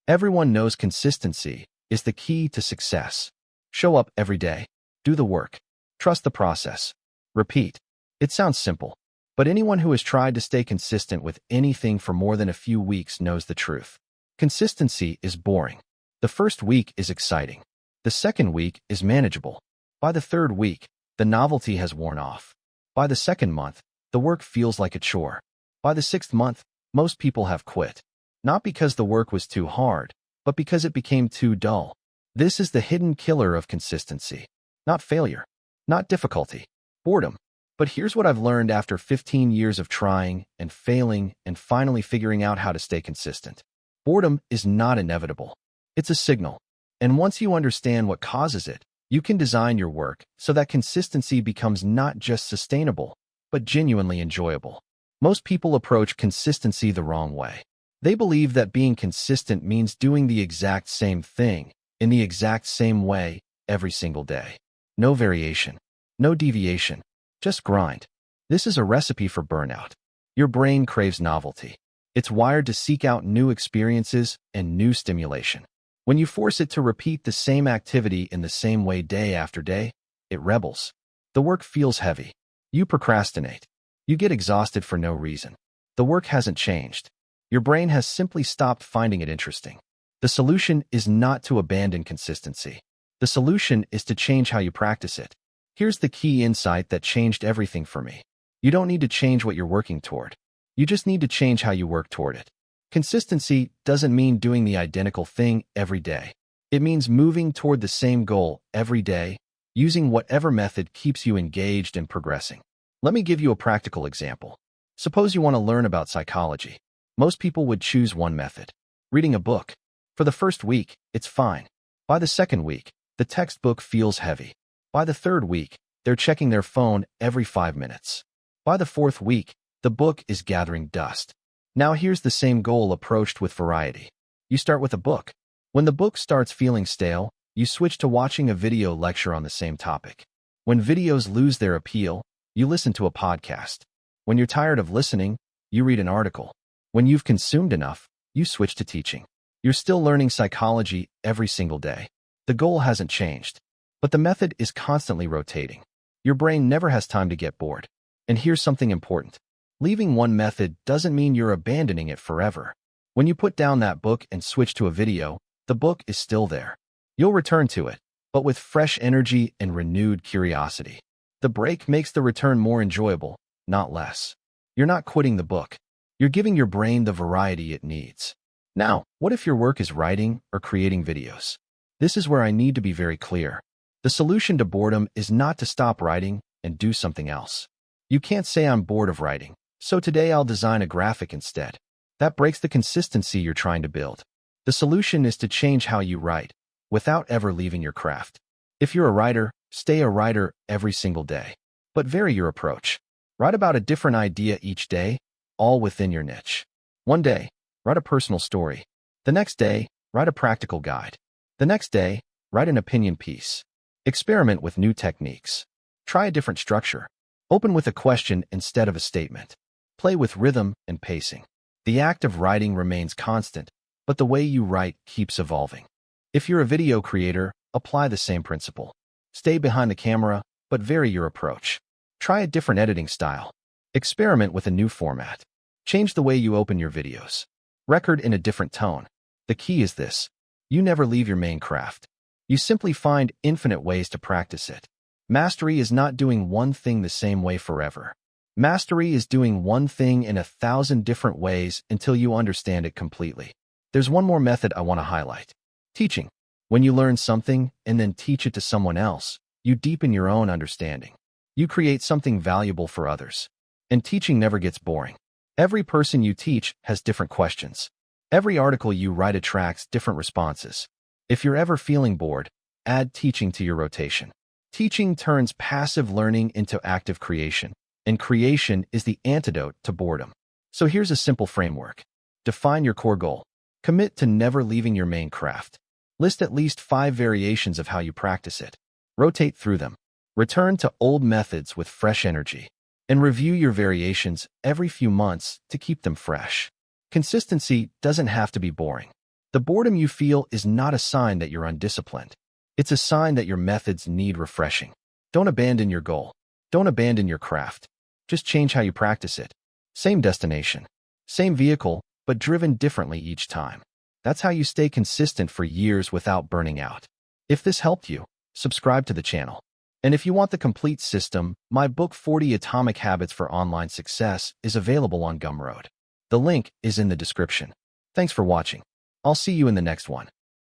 Everyone knows consistency is the key to success. Show up every day. Do the work. Trust the process. Repeat. It sounds simple, but anyone who has tried to stay consistent with anything for more than a few weeks knows the truth. Consistency is boring. The first week is exciting. The second week is manageable. By the third week, the novelty has worn off. By the second month, the work feels like a chore. By the sixth month, most people have quit. Not because the work was too hard, but because it became too dull. This is the hidden killer of consistency. Not failure, not difficulty, boredom. But here's what I've learned after 15 years of trying and failing and finally figuring out how to stay consistent. Boredom is not inevitable. It's a signal. And once you understand what causes it, you can design your work so that consistency becomes not just sustainable, but genuinely enjoyable. Most people approach consistency the wrong way. They believe that being consistent means doing the exact same thing in the exact same way every single day. No variation, no deviation, just grind. This is a recipe for burnout. Your brain craves novelty. It's wired to seek out new experiences and new stimulation. When you force it to repeat the same activity in the same way day after day, it rebels. The work feels heavy. You procrastinate. You get exhausted for no reason. The work hasn't changed. Your brain has simply stopped finding it interesting. The solution is not to abandon consistency. The solution is to change how you practice it. Here's the key insight that changed everything for me. You don't need to change what you're working toward. You just need to change how you work toward it. Consistency doesn't mean doing the identical thing every day. It means moving toward the same goal every day, using whatever method keeps you engaged and progressing. Let me give you a practical example. Suppose you want to learn about psychology. Most people would choose one method. Reading a book. For the first week, it's fine. By the second week, the textbook feels heavy. By the third week, they're checking their phone every 5 minutes. By the fourth week, the book is gathering dust. Now here's the same goal approached with variety. You start with a book. When the book starts feeling stale, you switch to watching a video lecture on the same topic. When videos lose their appeal, you listen to a podcast. When you're tired of listening, you read an article. When you've consumed enough, you switch to teaching. You're still learning psychology every single day. The goal hasn't changed, but the method is constantly rotating. Your brain never has time to get bored. And here's something important. Leaving one method doesn't mean you're abandoning it forever. When you put down that book and switch to a video, the book is still there. You'll return to it, but with fresh energy and renewed curiosity. The break makes the return more enjoyable, not less. You're not quitting the book. You're giving your brain the variety it needs. Now, what if your work is writing or creating videos? This is where I need to be very clear. The solution to boredom is not to stop writing and do something else. You can't say I'm bored of writing, so today I'll design a graphic instead. That breaks the consistency you're trying to build. The solution is to change how you write, without ever leaving your craft. If you're a writer, stay a writer every single day. But vary your approach. Write about a different idea each day, all within your niche. One day, write a personal story. The next day, write a practical guide. The next day, write an opinion piece. Experiment with new techniques. Try a different structure. Open with a question instead of a statement. Play with rhythm and pacing. The act of writing remains constant, but the way you write keeps evolving. If you're a video creator, apply the same principle. Stay behind the camera, but vary your approach. Try a different editing style. Experiment with a new format. Change the way you open your videos. Record in a different tone. The key is this. You never leave your main craft. You simply find infinite ways to practice it. Mastery is not doing one thing the same way forever. Mastery is doing one thing in 1,000 different ways until you understand it completely. There's one more method I want to highlight. Teaching. When you learn something and then teach it to someone else, you deepen your own understanding. You create something valuable for others. And teaching never gets boring. Every person you teach has different questions. Every article you write attracts different responses. If you're ever feeling bored, add teaching to your rotation. Teaching turns passive learning into active creation, and creation is the antidote to boredom. So here's a simple framework. Define your core goal. Commit to never leaving your main craft. List at least 5 variations of how you practice it. Rotate through them. Return to old methods with fresh energy. And review your variations every few months to keep them fresh. Consistency doesn't have to be boring. The boredom you feel is not a sign that you're undisciplined. It's a sign that your methods need refreshing. Don't abandon your goal. Don't abandon your craft. Just change how you practice it. Same destination, same vehicle, but driven differently each time. That's how you stay consistent for years without burning out. If this helped you, subscribe to the channel. And if you want the complete system, my book 40 Atomic Habits for Online Success is available on Gumroad. The link is in the description. Thanks for watching. I'll see you in the next one.